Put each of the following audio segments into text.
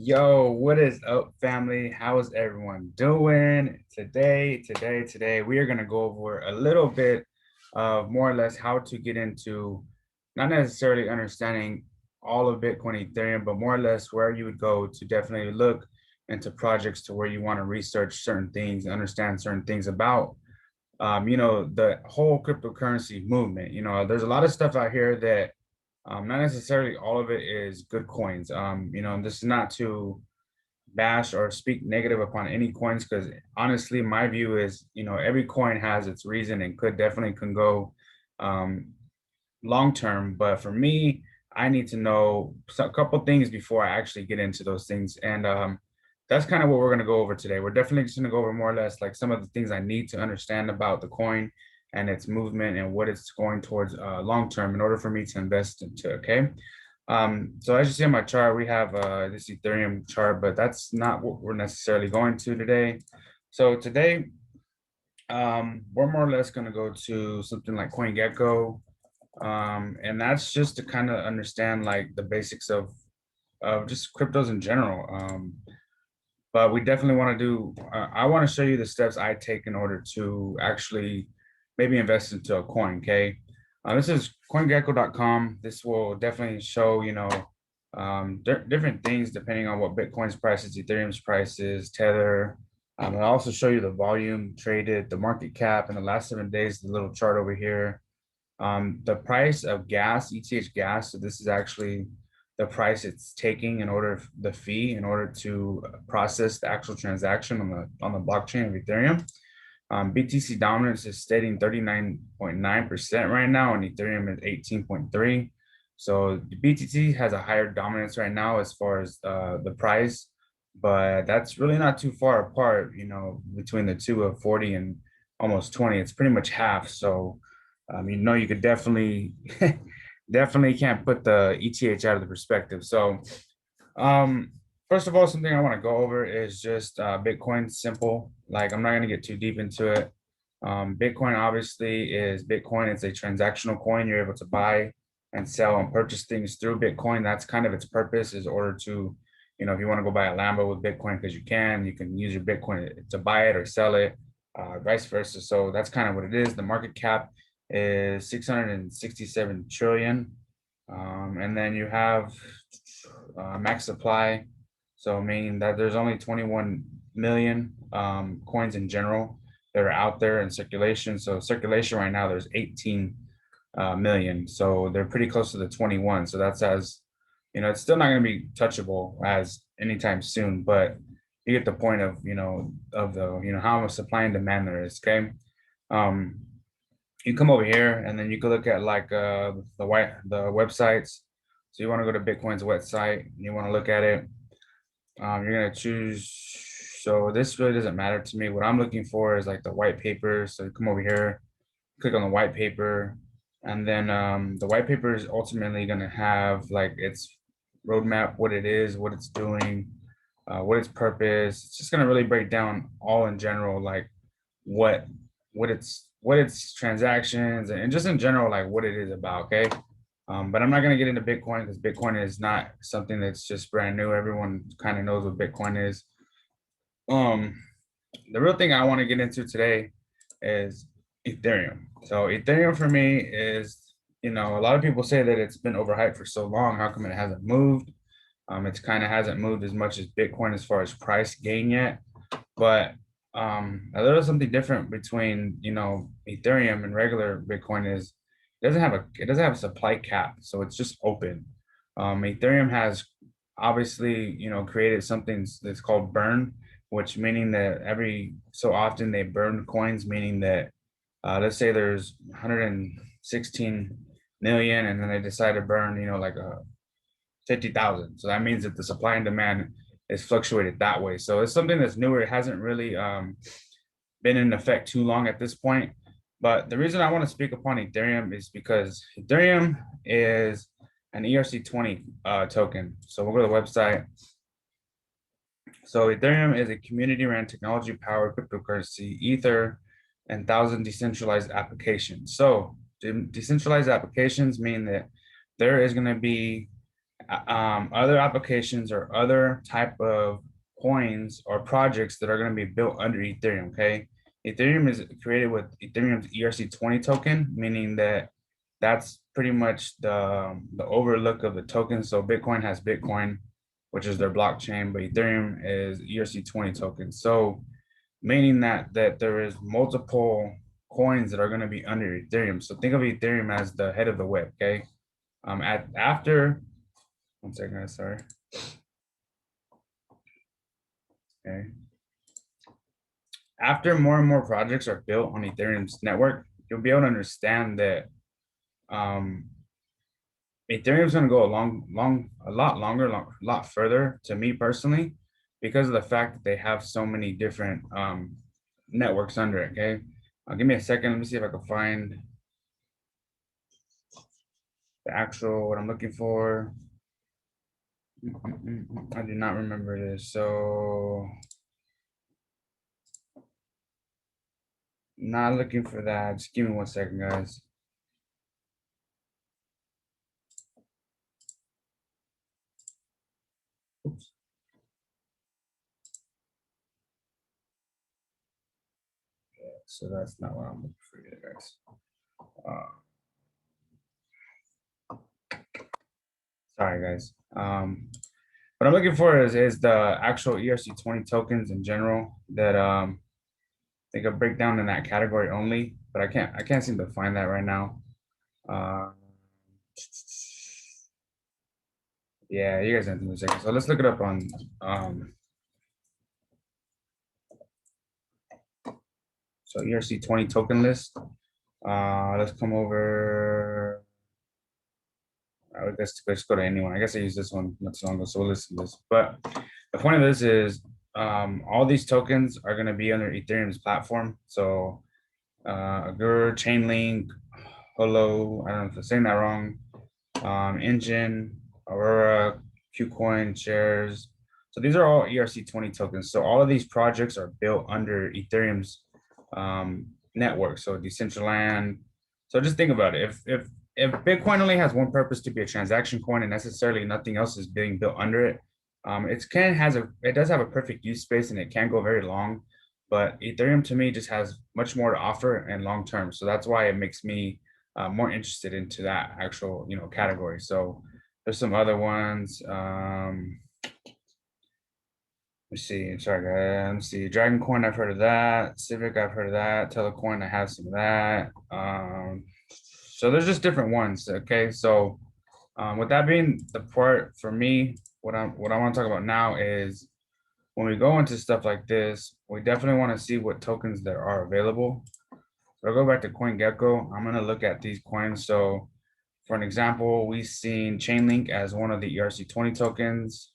Yo, what is up, family? How is everyone doing today? We are going to go over a little bit of more or less how to get into not necessarily understanding all of Bitcoin, Ethereum, but more or less where you would go to definitely look into projects to where you want to research certain things, understand certain things about, the whole cryptocurrency movement. There's a lot of stuff out here that not necessarily all of it is good coins. This is not to bash or speak negative upon any coins because honestly, my view is, every coin has its reason and could definitely can go um, long term. But for me, I need to know a couple things before I actually get into those things. And that's kind of what we're going to go over today. We're definitely just going to go over more or less like some of the things I need to understand about the coin and its movement and what it's going towards long term in order for me to invest into. Okay. So as you see on my chart, we have this Ethereum chart, but that's not what we're necessarily going to today. So today, we're more or less going to go to something like CoinGecko, and that's just to kind of understand like the basics of just cryptos in general. But we definitely want to do. I want to show you the steps I take in order to actually maybe invest into a coin. Okay, this is CoinGecko.com. This will definitely show different things depending on what Bitcoin's price is, Ethereum's price is, Tether. I'll also show you the volume traded, the market cap in the last 7 days. The little chart over here, the price of gas, ETH gas. So this is actually the price it's taking in order the fee in order to process the actual transaction on the blockchain of Ethereum. BTC dominance is stating 39.9% right now, and Ethereum is 18.3. So the BTC has a higher dominance right now as far as the price, but that's really not too far apart, between the two of 40 and almost 20. It's pretty much half. So you could definitely definitely can't put the ETH out of the perspective. So um first of all, something I want to go over is just Bitcoin simple. Like I'm not going to get too deep into it. Bitcoin obviously is Bitcoin. It's a transactional coin. You're able to buy and sell and purchase things through Bitcoin. That's kind of its purpose, is order to, if you want to go buy a Lambo with Bitcoin, because you can use your Bitcoin to buy it or sell it, vice versa. So that's kind of what it is. The market cap is 667 trillion. And then you have max supply. So meaning that there's only 21 million coins in general that are out there in circulation. So circulation right now, there's 18 million. So they're pretty close to the 21. So that's it's still not going to be touchable as anytime soon, but you get the point of, of the, how much supply and demand there is. Okay. Um, you come over here and then you can look at like the websites. So you want to go to Bitcoin's website and you want to look at it. You're gonna choose. So this really doesn't matter to me. What I'm looking for is like the white paper. So you come over here, click on the white paper, and then the white paper is ultimately gonna have like its roadmap, what it is, what it's doing, what its purpose. It's just gonna really break down all in general, like what what its transactions and just in general like what it is about. Okay. But I'm not going to get into Bitcoin because Bitcoin is not something that's just brand new. Everyone kind of knows what Bitcoin is. um the real thing I want to get into today is Ethereum. So Ethereum for me is, a lot of people say that it's been overhyped for so long, how come it hasn't moved? It's kind of hasn't moved as much as Bitcoin as far as price gain yet. But a little something different between, Ethereum and regular Bitcoin is it doesn't have a supply cap, so it's just open. Ethereum has obviously, created something that's called burn, which meaning that every so often they burn coins, meaning that let's say there's 116 million and then they decide to burn, like a 50,000. So that means that the supply and demand is fluctuated that way. So it's something that's newer. It hasn't really been in effect too long at this point. But the reason I want to speak upon Ethereum is because Ethereum is an ERC20 token. So we'll go to the website. So Ethereum is a community-run technology-powered cryptocurrency, Ether, and 1,000 decentralized applications. So decentralized applications mean that there is going to be other applications or other type of coins or projects that are going to be built under Ethereum. Okay, Ethereum is created with Ethereum's ERC20 token, meaning that that's pretty much the overlook of the token. So Bitcoin has Bitcoin, which is their blockchain, but Ethereum is ERC20 token. So meaning that there is multiple coins that are going to be under Ethereum. So think of Ethereum as the head of the web. Okay, after 1 second, sorry. Okay. After more and more projects are built on Ethereum's network, you'll be able to understand that um, Ethereum's going to go a lot longer, a lot further to me personally, because of the fact that they have so many different networks under it. Okay. Give me a second. Let me see if I can find the actual what I'm looking for. I do not remember this. So not looking for that. Just give me 1 second, guys. Oops. So that's not what I'm looking for either, guys. Sorry, guys. What I'm looking for is the actual ERC20 tokens in general that they could break down in that category only, but I can't seem to find that right now. Uh, yeah, you guys have to a second. So let's look it up on so ERC20 token list. Let's come over. I guess let's go to anyone. I guess I used this one not so long ago, so we'll listen to this. But the point of this is all these tokens are going to be under Ethereum's platform. So Augur, Chainlink, Holo, I don't know if I'm saying that wrong, Engine, Aurora, KuCoin, Shares. So these are all ERC20 tokens. So all of these projects are built under Ethereum's network. So Decentraland. So just think about it. If Bitcoin only has one purpose to be a transaction coin and necessarily nothing else is being built under it, it does have a perfect use space and it can go very long, but Ethereum to me just has much more to offer and long term. So that's why it makes me more interested into that actual category. So there's some other ones. Let's see. Sorry, guys. Let's see. Dragon Coin, I've heard of that. Civic, I've heard of that. Telecoin, I have some of that. So there's just different ones. Okay. So with that being the part for me, what I want to talk about now is when we go into stuff like this, we definitely want to see what tokens there are available. So I'll go back to CoinGecko. I'm going to look at these coins. So for an example, we've seen Chainlink as one of the ERC20 tokens.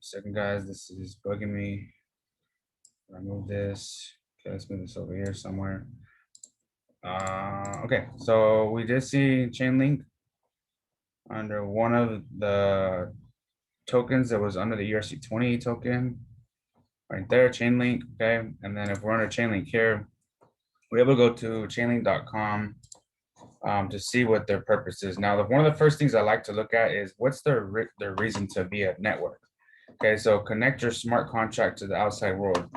Second, guys, this is bugging me. I move this. Okay, let's move this over here somewhere. Okay, so we did see Chainlink under one of the tokens that was under the ERC20 token right there, Chainlink. Okay, and then if we're under Chainlink here, we're able to go to chainlink.com to see what their purpose is. Now, one of the first things I like to look at is what's their reason to be a network. Okay, so connect your smart contract to the outside world.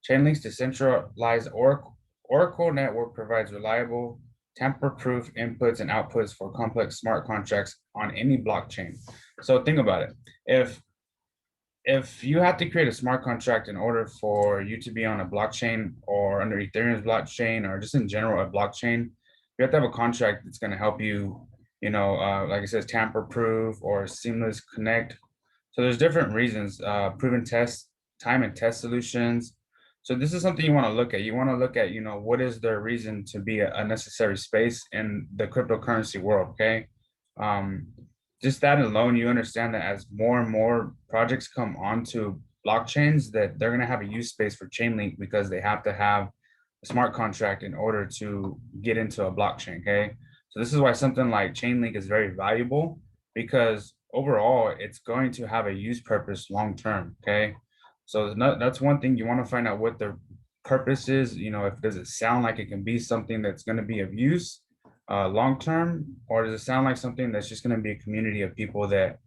Chainlink's decentralized Oracle network provides reliable, tamper-proof inputs and outputs for complex smart contracts on any blockchain. So think about it. If you have to create a smart contract in order for you to be on a blockchain or under Ethereum's blockchain or just in general a blockchain, you have to have a contract that's going to help you, like it says, tamper-proof or seamless connect. So there's different reasons, proven test, time and test solutions. So this is something you want to look at. You want to look at, what is their reason to be a necessary space in the cryptocurrency world, okay? Just that alone, you understand that as more and more projects come onto blockchains, that they're going to have a use space for Chainlink because they have to have a smart contract in order to get into a blockchain, okay? So this is why something like Chainlink is very valuable because overall, it's going to have a use purpose long term, okay? So that's one thing you want to find out what the purpose is. If does it sound like it can be something that's going to be of use, long term, or does it sound like something that's just going to be a community of people that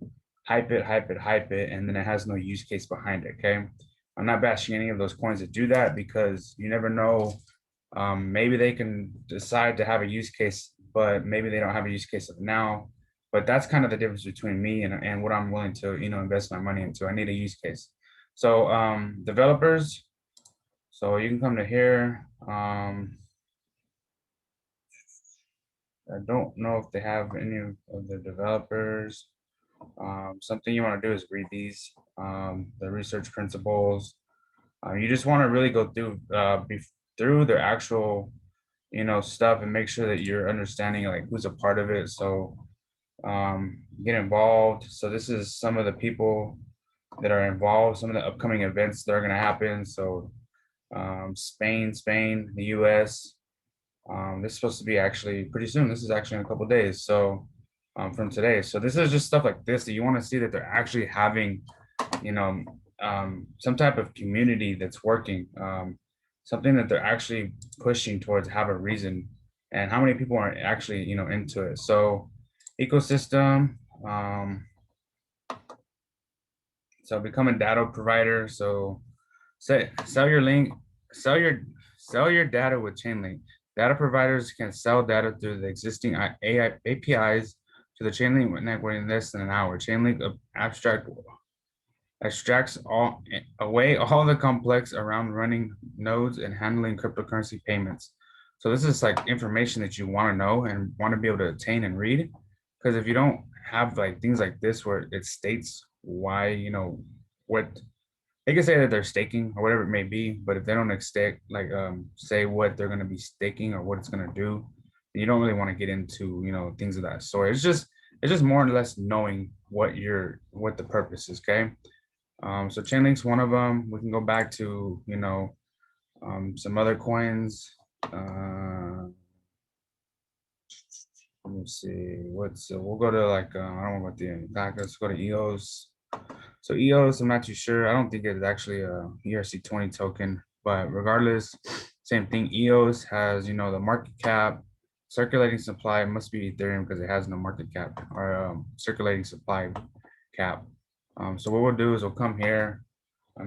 hype it, hype it, hype it, and then it has no use case behind it? Okay. I'm not bashing any of those coins that do that because you never know. Maybe they can decide to have a use case, but maybe they don't have a use case of now. But that's kind of the difference between me and what I'm willing to, invest my money into. I need a use case. So developers, so you can come to here. I don't know if they have any of the developers. Something you want to do is read these, the research principles. You just want to really go through their actual, stuff and make sure that you're understanding like who's a part of it. So get involved. So this is some of the people that are involved, some of the upcoming events that are going to happen. So Spain, the US. This is supposed to be actually pretty soon. This is actually in a couple of days. So from today. So this is just stuff like this that you want to see that they're actually having, you know, some type of community that's working, something that they're actually pushing towards have a reason, and how many people are actually, into it. So ecosystem, so become a data provider. So sell your link, sell your sell your data with Chainlink. Data providers can sell data through the existing AI APIs to the Chainlink network in less than an hour. Chainlink extracts away all the complex around running nodes and handling cryptocurrency payments. So this is like information that you want to know and want to be able to attain and read. Because if you don't have like things like this where it states why, what they can say that they're staking or whatever it may be, but if they don't say what they're going to be staking or what it's going to do, you don't really want to get into things of that sort. It's just more or less knowing what the purpose is. Okay. So Chainlink's one of them. We can go back to some other coins. Let me see. We'll go to like I don't want to go to the back. Let's go to EOS. So EOS, I'm not too sure. I don't think it's actually a ERC20 token, but regardless, same thing. EOS has the market cap, circulating supply must be Ethereum because it has no market cap or circulating supply cap. So what we'll do is we'll come here.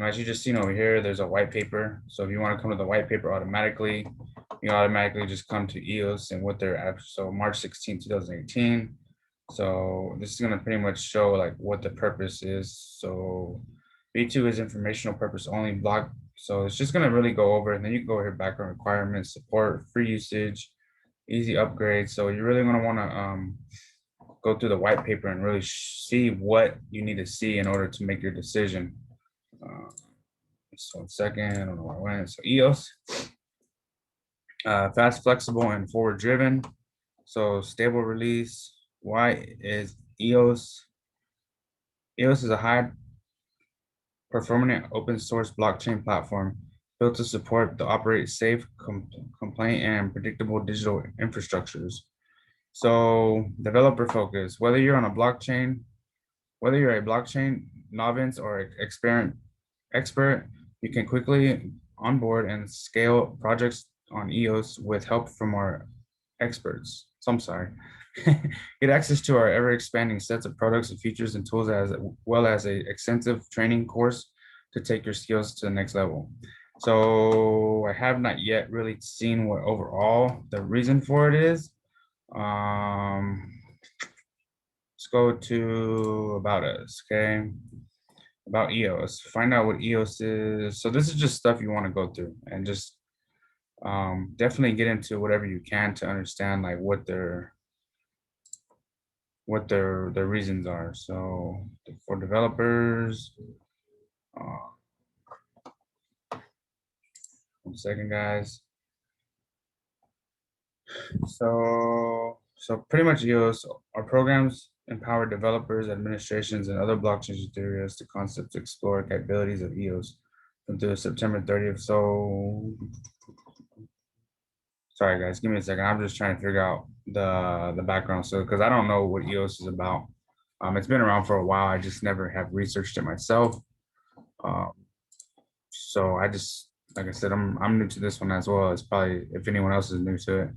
As you just seen over here, there's a white paper. So if you want to come to the white paper automatically, you automatically just come to EOS and what they're at. So March 16, 2018. So this is going to pretty much show like what the purpose is. So V2 is informational purpose only block. So it's just going to really go over, and then you can go here, background requirements, support, free usage, easy upgrade. So you're really going to want to go through the white paper and really see what you need to see in order to make your decision. So 1 second, I don't know where I went. So EOS, fast, flexible, and forward driven. So stable release. Why is EOS? EOS is a high performant open source blockchain platform built to support the operate safe, compliant, and predictable digital infrastructures. So developer focus, whether you're a blockchain novice or expert, you can quickly onboard and scale projects on EOS with help from our experts. So I'm sorry. Get access to our ever-expanding sets of products and features and tools, as well as a extensive training course to take your skills to the next level. So I have not yet really seen what overall the reason for it is. Let's go to About Us, okay? About EOS. Find out what EOS is. So this is just stuff you want to go through and just definitely get into whatever you can to understand like what their reasons are. So for developers, 1 second, guys. So pretty much EOS, our programs empower developers, administrations, and other blockchain enthusiasts to concept to explore capabilities of EOS until September 30th. So sorry guys, give me a second. I'm just trying to figure out the background. So because I don't know what EOS is about. It's been around for a while. I just never have researched it myself. So I just, like I said, I'm new to this one as well as probably if anyone else is new to it.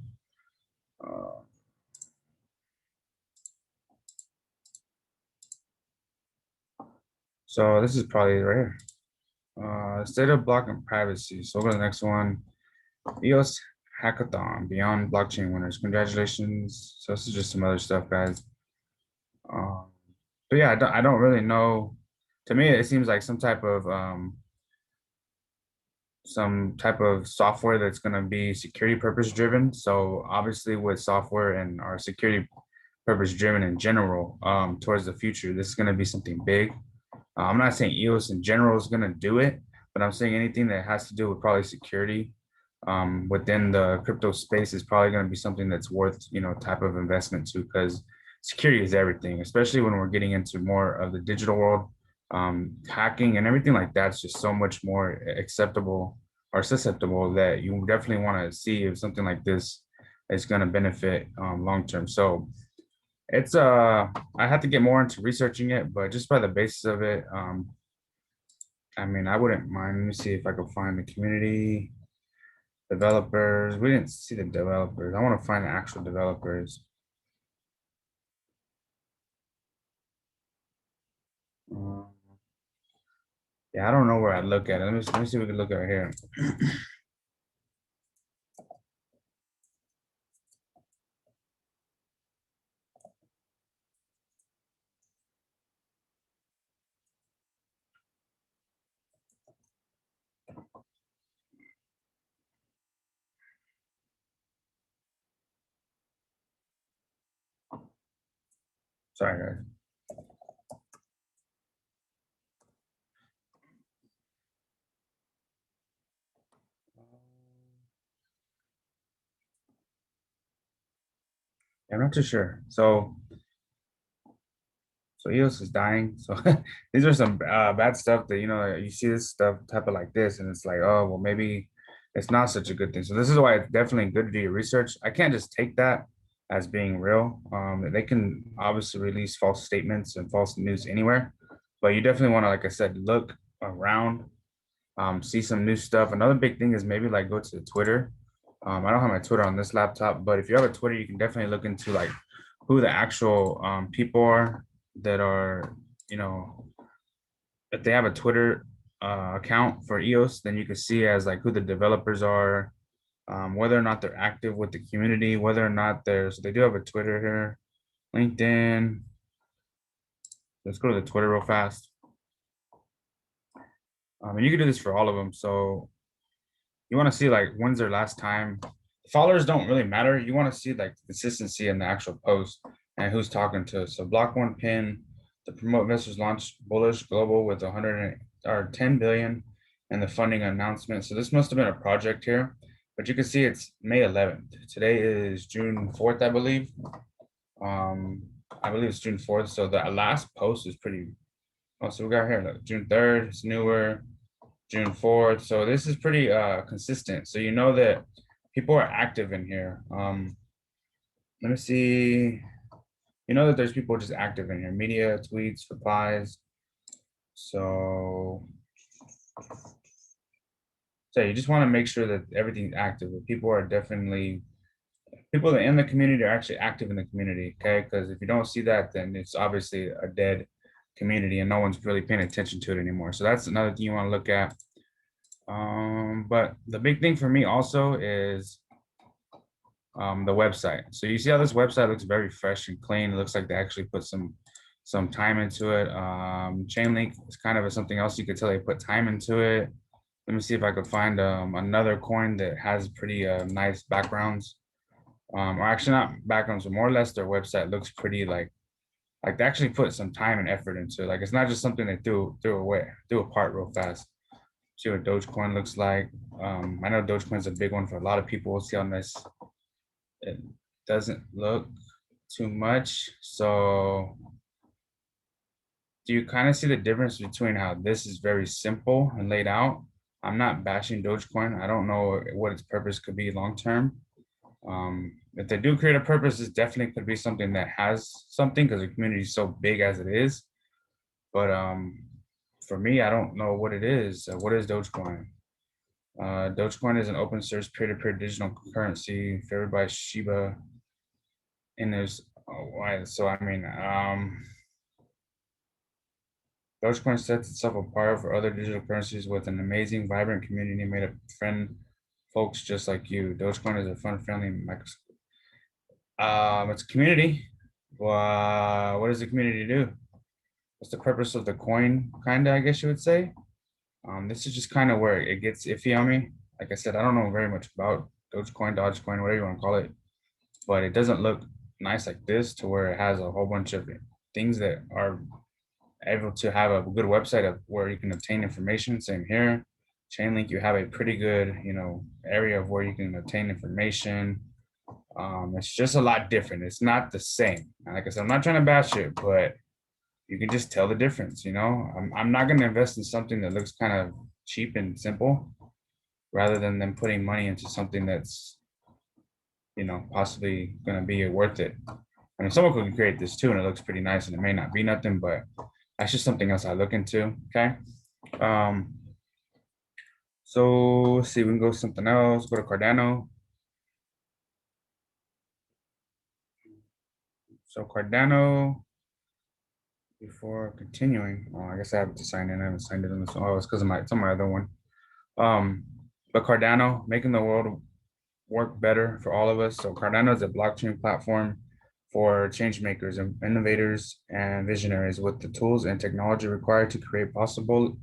So this is probably right here. State of block and privacy. So we'll go to the next one. EOS Hackathon, Beyond Blockchain winners. Congratulations. So this is just some other stuff, guys. Um, but yeah, I don't really know. To me, it seems like some type of software that's going to be security purpose driven. So obviously with software and our security purpose driven in general, towards the future, this is going to be something big. I'm not saying EOS in general is going to do it, but I'm saying anything that has to do with probably security within the crypto space is probably going to be something that's worth, type of investment to, because security is everything, especially when we're getting into more of the digital world. Hacking and everything like that's just so much more acceptable or susceptible that you definitely want to see if something like this is going to benefit long term. So it's I have to get more into researching it, but just by the basis of it, I mean, I wouldn't mind. Let me see if I can find the community developers. We didn't see the developers. I want to find the actual developers. Um, yeah, I don't know where I look at it. Let me see if we can look at it here. Sorry, guys. Yeah, I'm not too sure. So EOS is dying. So these are some bad stuff that you see this stuff type of like this, and it's like, oh well, maybe it's not such a good thing. So this is why it's definitely good to do your research. I can't just take that as being real. They can obviously release false statements and false news anywhere, but you definitely want to, like I said, look around, see some new stuff. Another big thing is maybe like go to Twitter. I don't have my Twitter on this laptop, but if you have a Twitter, you can definitely look into like who the actual people are that are, you know, if they have a Twitter account for EOS, then you can see as like who the developers are, whether or not they're active with the community, whether or not so they do have a Twitter here, LinkedIn. Let's go to the Twitter real fast. And you can do this for all of them. So you want to see like when's their last time. Followers don't really matter. You want to see like consistency in the actual post and who's talking to. So block one pin, the promote investors launch bullish global with 100 or 10 billion and the funding announcement. So this must have been a project here, but you can see it's May 11th. Today is June 4th, I believe. Um, I believe it's June 4th. So the last post is pretty. Oh, so we got here like June 3rd. It's newer. June 4th. So this is pretty consistent. So you know that people are active in here. Let me see. You know that there's people just active in here. Media, tweets, replies. So you just want to make sure that everything's active. That people are definitely people that in the community are actually active in the community. Okay, because if you don't see that, then it's obviously a dead community and no one's really paying attention to it anymore. So that's another thing you want to look at. But the big thing for me also is the website. So you see how this website looks very fresh and clean. It looks like they actually put some time into it. Chainlink is kind of something else you could tell they put time into it. Let me see if I could find another coin that has pretty nice backgrounds. Or actually not backgrounds, but more or less their website looks pretty like they actually put some time and effort into it. Like it's not just something they threw apart real fast. See what Dogecoin looks like. I know Dogecoin's a big one for a lot of people. See how nice it doesn't look too much. So do you kind of see the difference between how this is very simple and laid out? I'm not bashing Dogecoin. I don't know what its purpose could be long term. If they do create a purpose, this definitely could be something that has something because the community is so big as it is. But for me, I don't know what it is. What is Dogecoin? Dogecoin is an open source peer-to-peer digital currency favored by Shiba. And there's why? So I mean, Dogecoin sets itself apart for other digital currencies with an amazing, vibrant community made of friend folks just like you. Dogecoin is a fun, friendly it's a community. What does the community do? What's the purpose of the coin? Kinda, I guess you would say. This is just kind of where it gets iffy on me. Like I said, I don't know very much about Dogecoin, whatever you want to call it, but it doesn't look nice like this to where it has a whole bunch of things that are able to have a good website of where you can obtain information. Same here. Chainlink, you have a pretty good, area of where you can obtain information. It's just a lot different. It's not the same. Like I said, I'm not trying to bash it, but you can just tell the difference. I'm not going to invest in something that looks kind of cheap and simple rather than them putting money into something that's, possibly going to be worth it. I mean, someone could create this too, and it looks pretty nice, and it may not be nothing, but that's just something else I look into. Okay. Um, so let's see, we can go to something else. Go to Cardano. So Cardano, before continuing, I guess I have to sign in. I haven't signed in on this one. Oh, it's because of it's on my other one. But Cardano, making the world work better for all of us. So Cardano is a blockchain platform for change makers and innovators and visionaries with the tools and technology required to create possibility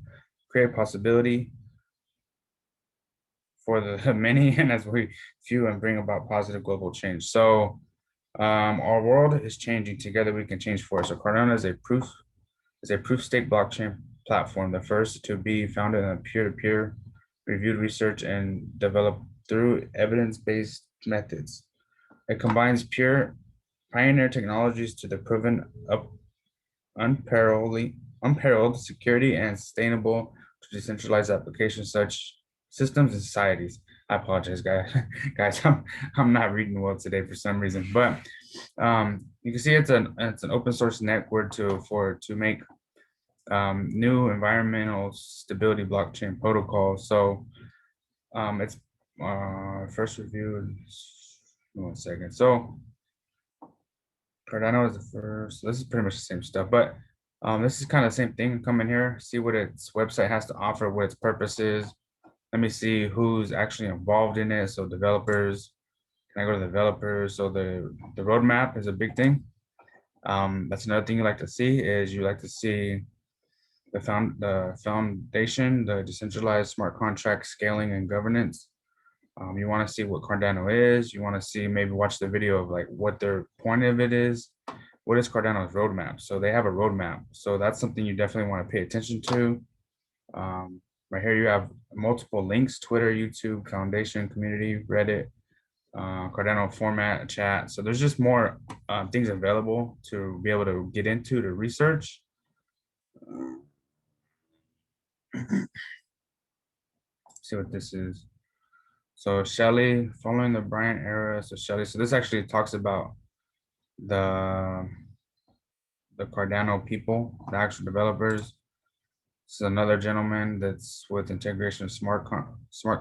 for the many and as we few and bring about positive global change. So our world is changing. Together we can change for it. So Cardano is a proof stake blockchain platform, the first to be founded on peer-to-peer reviewed research and developed through evidence-based methods. It combines pure pioneer technologies to the proven unparalleled security and sustainable to decentralized applications such systems and societies. I apologize, guys. Guys, I'm not reading well today for some reason, but you can see it's an open source network to make new environmental stability blockchain protocol. So it's first review. One second. So Cardano is the first. So this is pretty much the same stuff, but this is kind of the same thing. Come in here, see what its website has to offer, what its purpose is. Let me see who's actually involved in it. So developers. Can I go to developers? So the roadmap is a big thing. That's another thing you like to see is you like to see the foundation, the decentralized smart contract scaling and governance. You want to see what Cardano is. You want to see maybe watch the video of like what their point of it is. What is Cardano's roadmap? So they have a roadmap. So that's something you definitely want to pay attention to. Right here you have multiple links: Twitter, YouTube, Foundation, Community, Reddit, Cardano format, chat. So there's just more things available to be able to get into to research. See what this is. So Shelley, following the Bryant era. So Shelley, so this actually talks about the Cardano people, the actual developers. This is another gentleman that's with integration of smart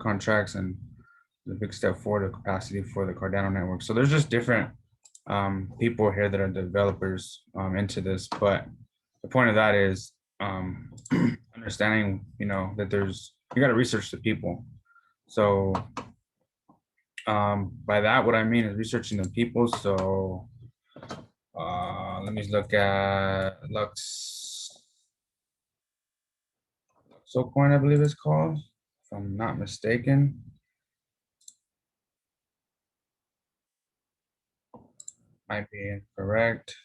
contracts and the big step forward of capacity for the Cardano network. So there's just different people here that are developers into this, but the point of that is understanding, that you got to research the people. So by that, what I mean is researching the people. So let me look at Luxocoin, I believe it's called, if I'm not mistaken. Might be incorrect.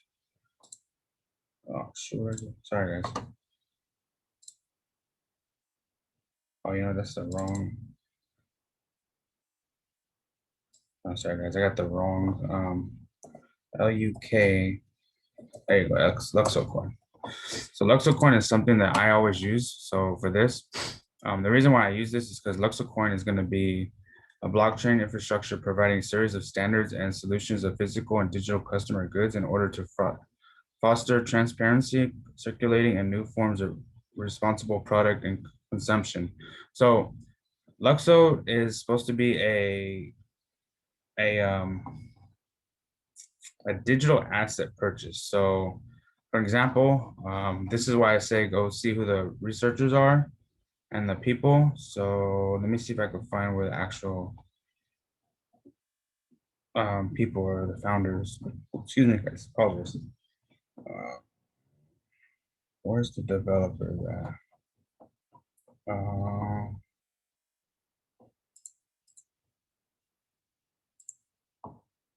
Oh, sure. Sorry, guys. Oh, that's the wrong. Oh, sorry, guys. I got the wrong. LUK. There you go. Luxocoin. So Luxocoin is something that I always use. So for this, the reason why I use this is because Luxocoin is going to be a blockchain infrastructure providing a series of standards and solutions of physical and digital customer goods in order to foster transparency, circulating, and new forms of responsible product and consumption. So Luxo is supposed to be a digital asset purchase. So For example, this is why I say go see who the researchers are and the people. So let me see if I can find where the actual people or the founders. Excuse me, guys. Apologies. Uh, where's the developer at?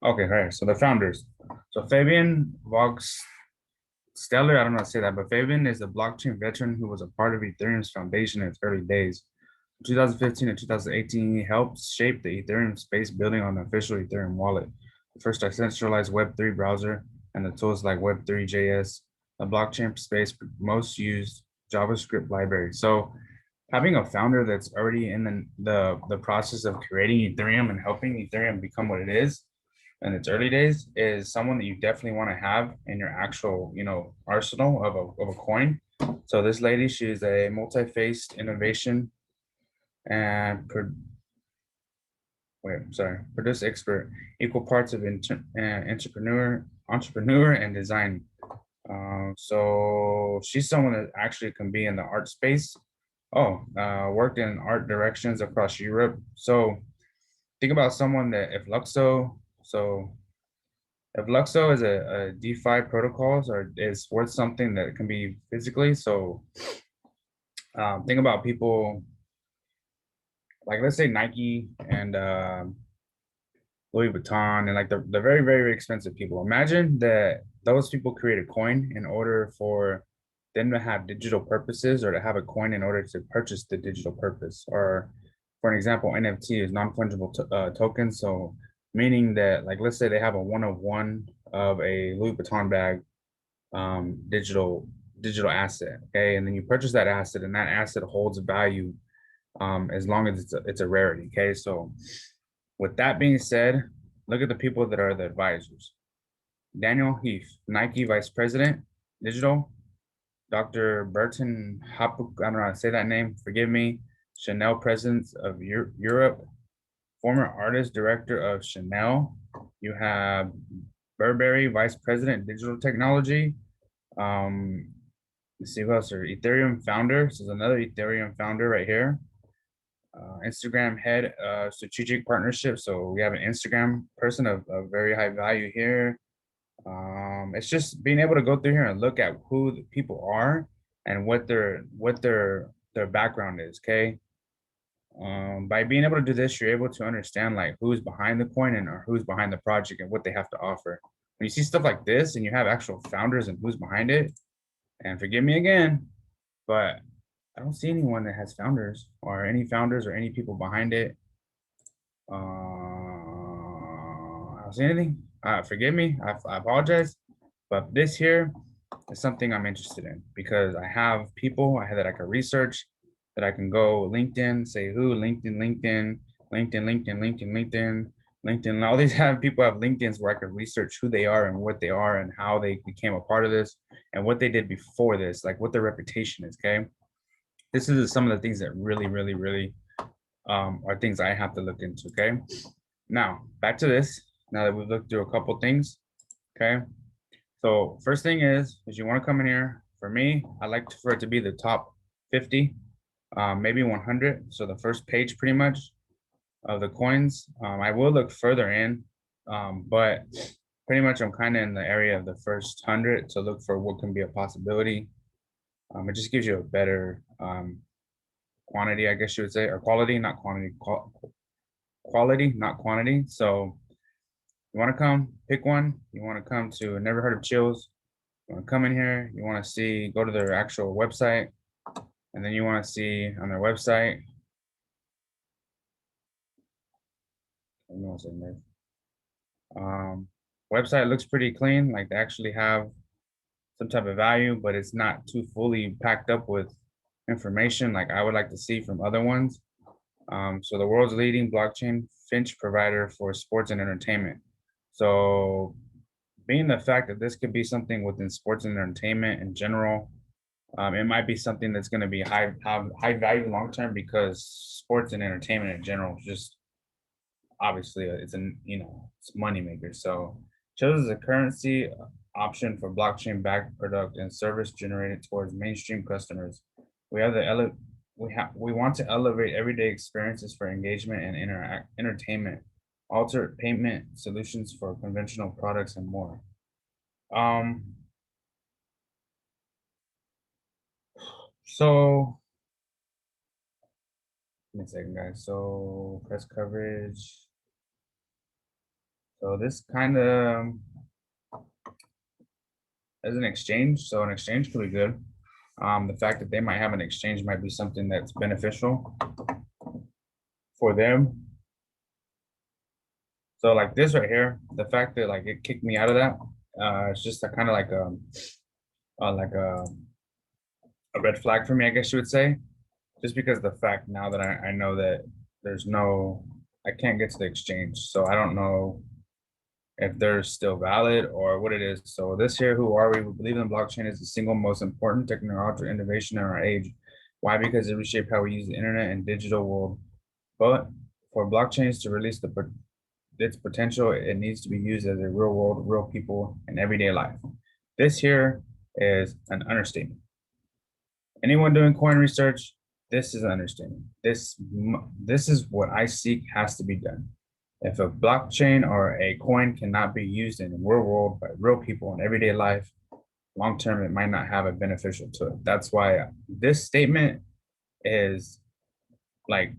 Okay, right. So the founders. So Fabian Vox Stellar, I don't know how to say that, but Fabian is a blockchain veteran who was a part of Ethereum's foundation in its early days. In 2015 and 2018, he helped shape the Ethereum space, building on the official Ethereum wallet, the first decentralized Web3 browser, and the tools like Web3.js, the blockchain space most used JavaScript library. So having a founder that's already in the process of creating Ethereum and helping Ethereum become what it is in its early days is someone that you definitely want to have in your actual, arsenal of a coin. So this lady, she's a multi-faced innovation and produce expert, equal parts of entrepreneur and design. So she's someone that actually can be in the art space. Oh, worked in art directions across Europe. So think about someone that if Luxo is a DeFi protocols or is worth something that can be physically. So think about people like, let's say Nike and Louis Vuitton and like the very, very, very expensive people. Imagine that those people create a coin in order for them to have digital purposes or to have a coin in order to purchase the digital purpose. Or for an example, NFT is non-fungible token. So meaning that like, let's say they have a one of one of a Louis Vuitton bag, digital asset. Okay. And then you purchase that asset and that asset holds value as long as it's a rarity. Okay. So with that being said, look at the people that are the advisors. Daniel Heath, Nike Vice President, Digital. Dr. Burton Hopuk, I don't know how to say that name, forgive me. Chanel President of Europe, former artist director of Chanel. You have Burberry Vice President, Digital Technology. Let's see who else are Ethereum founder. This is another Ethereum founder right here. Instagram head strategic partnership. So we have an Instagram person of very high value here. It's just being able to go through here and look at who the people are and what their background is. Okay. By being able to do this, you're able to understand like who's behind the coin and or who's behind the project and what they have to offer. When you see stuff like this and you have actual founders and who's behind it, and forgive me again, but I don't see anyone that has founders or any founders or any people behind it. I don't see anything. Forgive me. I apologize. But this here is something I'm interested in because I have people that I can research, that I can go LinkedIn, say who, LinkedIn. All these people have LinkedIn's where I can research who they are and what they are and how they became a part of this and what they did before this, like what their reputation is. Okay. This is some of the things that really, really, really are things I have to look into. Okay. Now back to this. Now that we've looked through a couple things. Okay. So first thing is you want to come in here. For me, I like for it to be the top 50, maybe 100. So the first page pretty much of the coins. I will look further in, but pretty much I'm kind of in the area of the first 100 to look for what can be a possibility. It just gives you a better quantity, I guess you would say, or quality, not quantity, quality, not quantity. So you want to come pick one. You want to come to Never Heard of Chills. You want to come in here. You want to see, go to their actual website, and then you want to see on their website. Website looks pretty clean. Like they actually have some type of value, but it's not too fully packed up with information like I would like to see from other ones. So the world's leading blockchain Finch provider for sports and entertainment. So being the fact that this could be something within sports and entertainment in general, it might be something that's going to be high value long term because sports and entertainment in general just obviously it's it's money maker. So chose as a currency option for blockchain-backed product and service generated towards mainstream customers. We have we want to elevate everyday experiences for engagement and entertainment, alter payment solutions for conventional products, and more. Um, so give me a second, guys. So press coverage. So this kind of is an exchange. So an exchange could be good. The fact that they might have an exchange might be something that's beneficial for them. So like this right here, the fact that like it kicked me out of that, it's just a kind of like a red flag for me, I guess you would say, just because the fact now that I know that there's no, I can't get to the exchange, so I don't know if they're still valid or what it is. So this here, who are we? We believe in blockchain is the single most important technological innovation in our age. Why? Because it reshaped how we use the internet and digital world. But for blockchains to release its potential, it needs to be used as a real world, real people in everyday life. This here is an understatement. Anyone doing coin research, this is an understatement. This is what I seek has to be done. If a blockchain or a coin cannot be used in the real world by real people in everyday life, long term, it might not have a beneficial to it. That's why this statement is like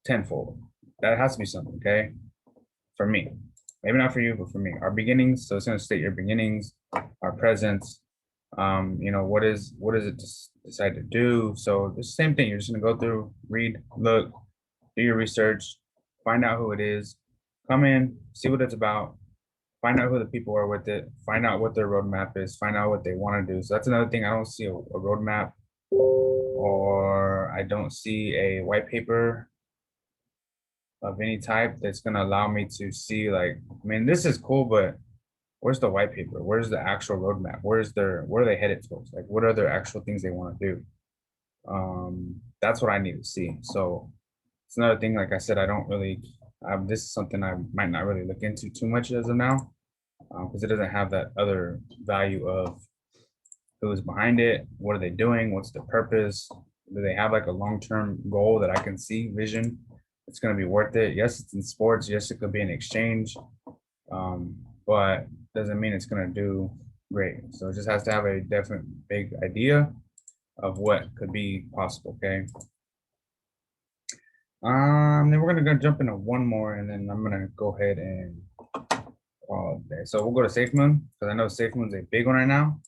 tenfold. That has to be something, okay? For me, maybe not for you, but for me, our beginnings. So it's going to state your beginnings, our presence. You know, what is it decide to do? So the same thing. You're just going to go through, read, look, do your research, find out who it is, come in, see what it's about, find out who the people are with it, find out what their roadmap is, find out what they want to do. So that's another thing. I don't see a roadmap, or I don't see a white paper of any type that's going to allow me to see, like, I mean, this is cool, but where's the white paper? Where's the actual roadmap? Where are they headed towards? Like, what are their actual things they want to do? That's what I need to see. So it's another thing. Like I said, I don't really. This is something I might not really look into too much as of now, because it doesn't have that other value of who's behind it, what are they doing, what's the purpose, do they have like a long-term goal that I can see, vision? It's going to be worth it. Yes, it's in sports. Yes, it could be an exchange, but doesn't mean it's going to do great. So it just has to have a definite big idea of what could be possible. Okay. Then we're gonna jump into one more, and then I'm gonna go ahead and call it there. So we'll go to SafeMoon because I know SafeMoon's a big one right now.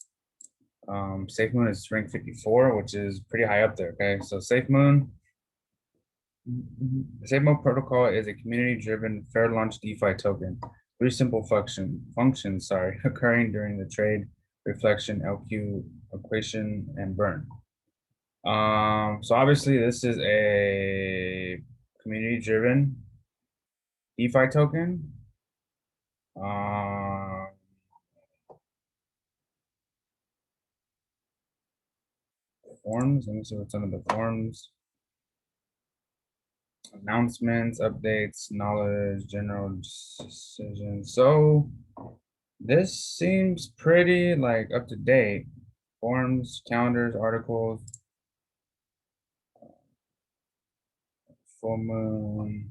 SafeMoon is rank 54, which is pretty high up there. Okay, so SafeMoon. The SafeMoon protocol is a community-driven fair launch DeFi token. Three simple functions, occurring during the trade: reflection, LQ, equation, and burn. So obviously this is a community-driven DeFi token. Forms. Let me see what's under the forms. Announcements, updates, knowledge, general decisions. So this seems pretty like up to date. Forms, calendars, articles, full moon.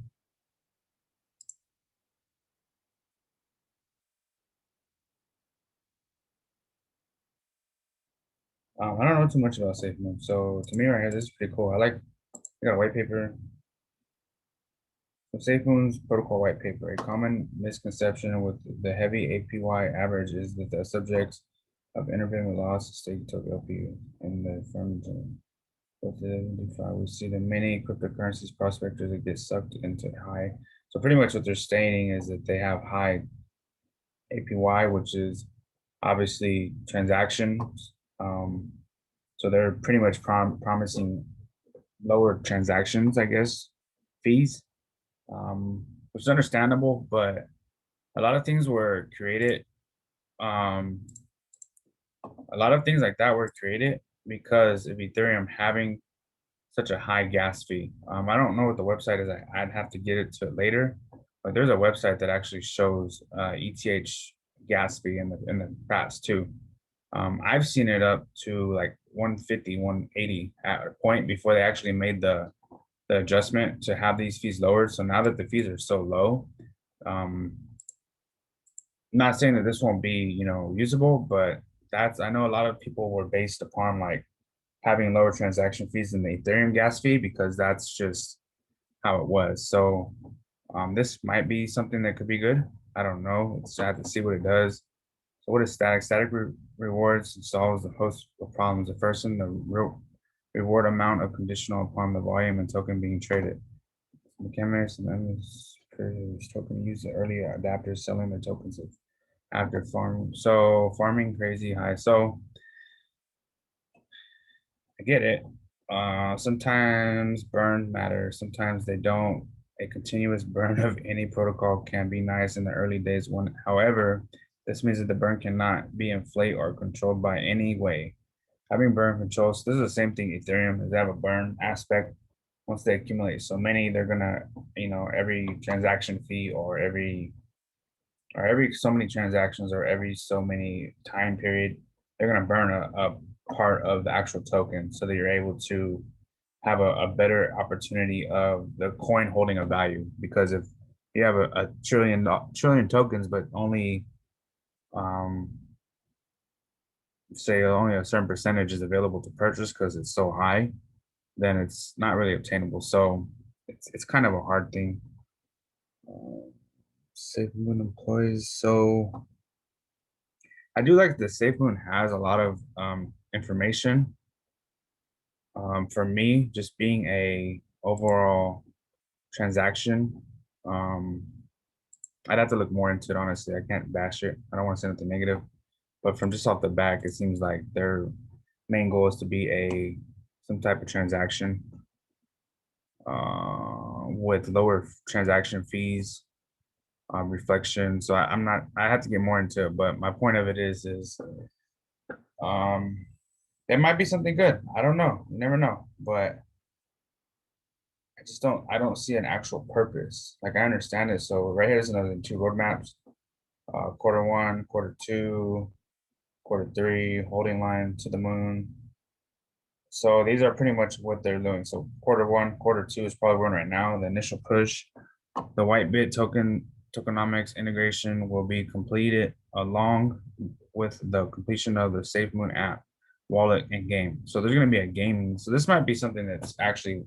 I don't know too much about SafeMoon. So to me right here, this is pretty cool. I got a white paper. So SafeMoon's protocol white paper. A common misconception with the heavy APY average is that the subjects of intermittent loss stake took LP in the firm. With the DeFi, we see the many cryptocurrencies prospectors that get sucked into high. So pretty much what they're stating is that they have high APY, which is obviously transactions. So they're pretty much promising lower transactions, I guess, fees, which is understandable, but a lot of things were created. A lot of things like that were created because of Ethereum having such a high gas fee. I don't know what the website is. I'd have to get it to it later, but there's a website that actually shows ETH gas fee in the past too. I've seen it up to like 150, 180 at a point before they actually made the adjustment to have these fees lowered. So now that the fees are so low, um, not saying that this won't be, usable, but that's I know a lot of people were based upon like having lower transaction fees than the Ethereum gas fee because that's just how it was. So this might be something that could be good. I don't know. It's I have to see what it does. So what is static? Rewards solves a host of problems. The first one, the reward amount of conditional upon the volume and token being traded. Mechanics and then this token use the early adapters selling the tokens after farming. So farming crazy high. So I get it. Sometimes burn matters, sometimes they don't. A continuous burn of any protocol can be nice in the early days. When, however, this means that the burn cannot be inflated or controlled by any way. Having burn controls, this is the same thing Ethereum is they have a burn aspect. Once they accumulate so many, they're gonna, every transaction fee or every so many transactions or every so many time period, they're going to burn a part of the actual token so that you're able to have a better opportunity of the coin holding a value. Because if you have a trillion tokens, but only um, say only a certain percentage is available to purchase because it's so high, then it's not really obtainable. So it's kind of a hard thing. Safe Moon employees. So I do like the SafeMoon has a lot of information. For me, just being a overall transaction, um, I'd have to look more into it. Honestly, I can't bash it. I don't want to say anything negative, but from just off the back, it seems like their main goal is to be a some type of transaction with lower transaction fees, reflection. So I'm not. I have to get more into it, but my point of it is um it might be something good. I don't know. You never know. But I don't see an actual purpose. Like I understand it. So right here is another two roadmaps. Quarter one, quarter two, quarter three, holding line to the moon. So these are pretty much what they're doing. So quarter one, quarter two is probably one right now. The initial push, the Whitebit tokenomics integration will be completed along with the completion of the SafeMoon app, wallet, and game. So there's going to be a gaming. So this might be something that's actually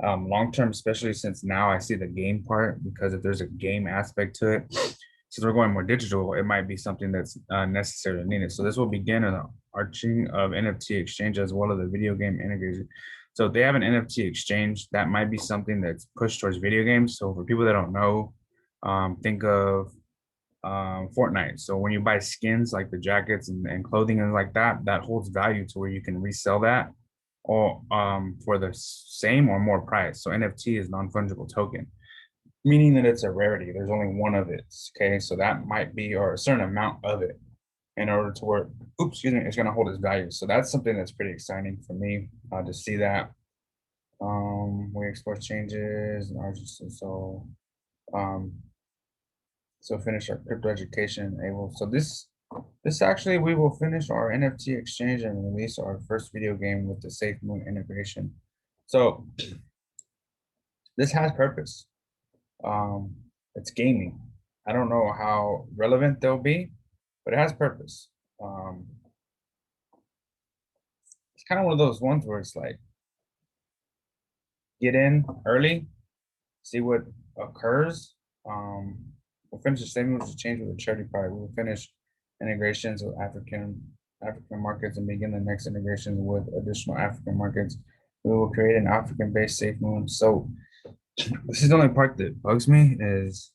long term, especially since now I see the game part because if there's a game aspect to it, since we're going more digital, it might be something that's necessarily needed. So this will begin an arching of NFT exchange as well as the video game integration. So if they have an NFT exchange, that might be something that's pushed towards video games. So for people that don't know, think of Fortnite. So when you buy skins like the jackets and clothing and like that, that holds value to where you can resell that or for the same or more price. So NFT is non-fungible token, meaning that it's a rarity. There's only one of it. Okay, so that might be or a certain amount of it in order to work. Oops, excuse me, it's going to hold its value. So that's something that's pretty exciting for me to see that. We explore changes and um, so finish our crypto education able. So this actually we will finish our NFT exchange and release our first video game with the SafeMoon integration. So this has purpose. Um, it's gaming. I don't know how relevant they'll be, but it has purpose. Um, it's kind of one of those ones where it's like get in early, see what occurs. We'll finish the same moves to change with the charity part. We'll finish integrations with African markets and begin the next integrations with additional African markets. We will create an African-based safe moon. So this is the only part that bugs me is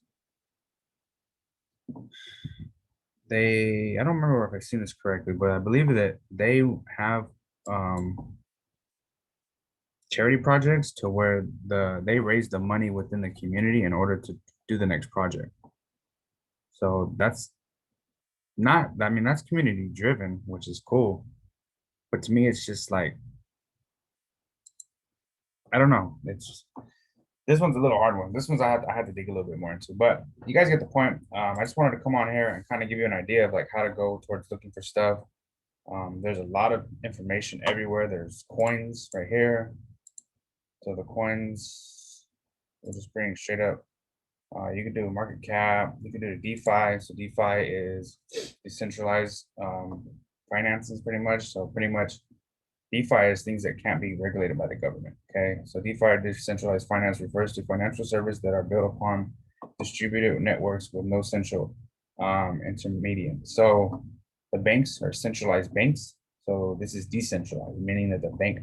I don't remember if I've seen this correctly, but I believe that they have um charity projects to where they raise the money within the community in order to do the next project. So that's not, I mean, that's community driven, which is cool. But to me, it's just like, I don't know. It's This one's a little hard one. This one's I had to dig a little bit more into, but you guys get the point. I just wanted to come on here and kind of give you an idea of like how to go towards looking for stuff. There's a lot of information everywhere. There's coins right here. So the coins, we'll just bring straight up. You can do market cap. You can do the DeFi. So DeFi is decentralized finances, pretty much. So pretty much DeFi is things that can't be regulated by the government. Okay, so DeFi, decentralized finance, refers to financial services that are built upon distributed networks with no central intermediate. So the banks are centralized banks. So this is decentralized, meaning that the bank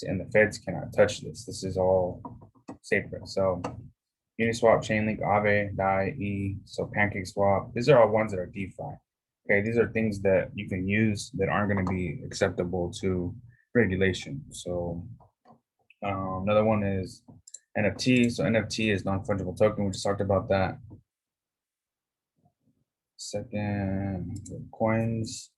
and the feds cannot touch this. This is all sacred. So Uniswap, Chainlink, Aave, DAI, E, so PancakeSwap. These are all ones that are DeFi. Okay, these are things that you can use that aren't going to be acceptable to regulation. So another one is NFT. So NFT is non-fungible token. We just talked about that. Second, coins.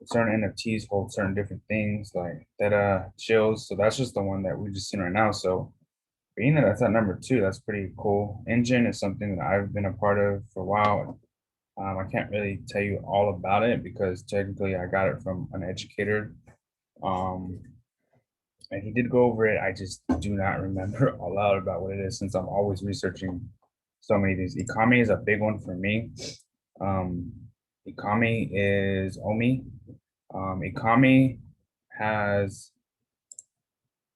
Certain NFTs hold certain different things like Theta, Chills. So that's just the one that we just seen right now. So being that that's at number 2, that's pretty cool. Engine is something that I've been a part of for a while. I can't really tell you all about it because technically I got it from an educator. Um, and he did go over it. I just do not remember a lot about what it is since I'm always researching so many of these. Economy is a big one for me. Um, Economy is Omi. Economy has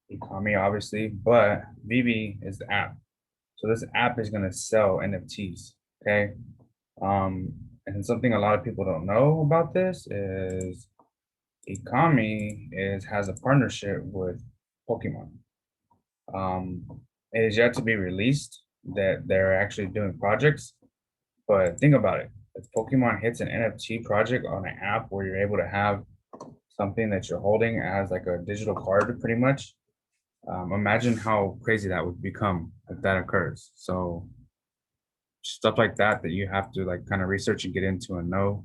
Economy, obviously, but Vivi is the app. So this app is going to sell NFTs. Okay. Um, and something a lot of people don't know about this is Economy has a partnership with Pokemon. It is yet to be released that they're actually doing projects, but think about it. If Pokemon hits an NFT project on an app where you're able to have something that you're holding as like a digital card, pretty much, imagine how crazy that would become if that occurs. So stuff like that that you have to like kind of research and get into and know.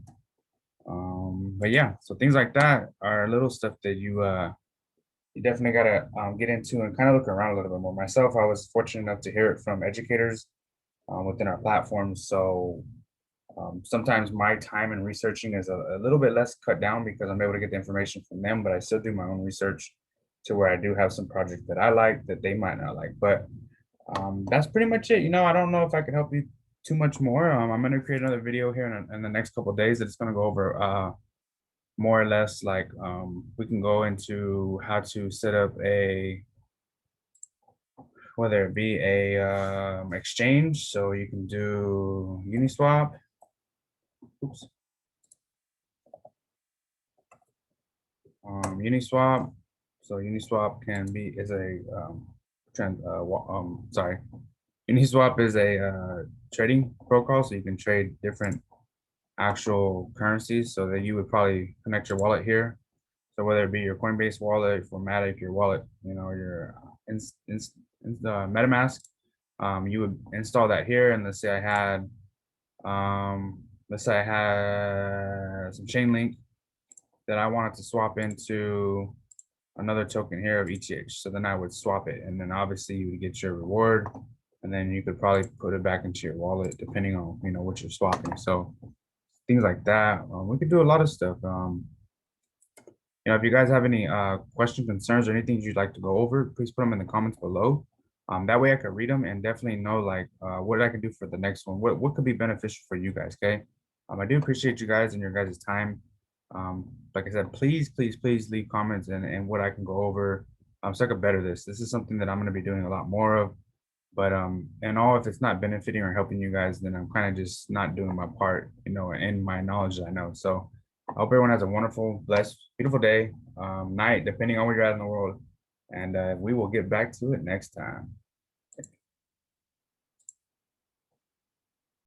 But yeah, so things like that are little stuff that you definitely gotta get into and kind of look around a little bit more. Myself, I was fortunate enough to hear it from educators within our platforms. So sometimes my time in researching is a little bit less cut down because I'm able to get the information from them, but I still do my own research to where I do have some projects that I like that they might not like. But that's pretty much it. I don't know if I can help you too much more. I'm going to create another video here in the next couple of days that's going to go over more or less like we can go into how to set up whether it be a exchange. So you can do Uniswap. Oops. Uniswap. So Uniswap is a trend. Sorry, Uniswap is a trading protocol, so you can trade different actual currencies. So that you would probably connect your wallet here. So whether it be your Coinbase wallet, Formatic, your wallet, your MetaMask, you would install that here. And let's say I had some Chainlink that I wanted to swap into another token here of ETH. So then I would swap it, and then obviously you would get your reward, and then you could probably put it back into your wallet depending on what you're swapping. So things like that. We could do a lot of stuff. If you guys have any questions, concerns, or anything you'd like to go over, please put them in the comments below. That way I can read them and definitely know like what I can do for the next one. What could be beneficial for you guys, okay? I do appreciate you guys and your guys' time. Like I said, please, please, please leave comments and what I can go over so I could better this. This is something that I'm going to be doing a lot more of. But and all if it's not benefiting or helping you guys, then I'm kind of just not doing my part, in my knowledge that I know. So I hope everyone has a wonderful, blessed, beautiful day, night, depending on where you're at in the world. And we will get back to it next time.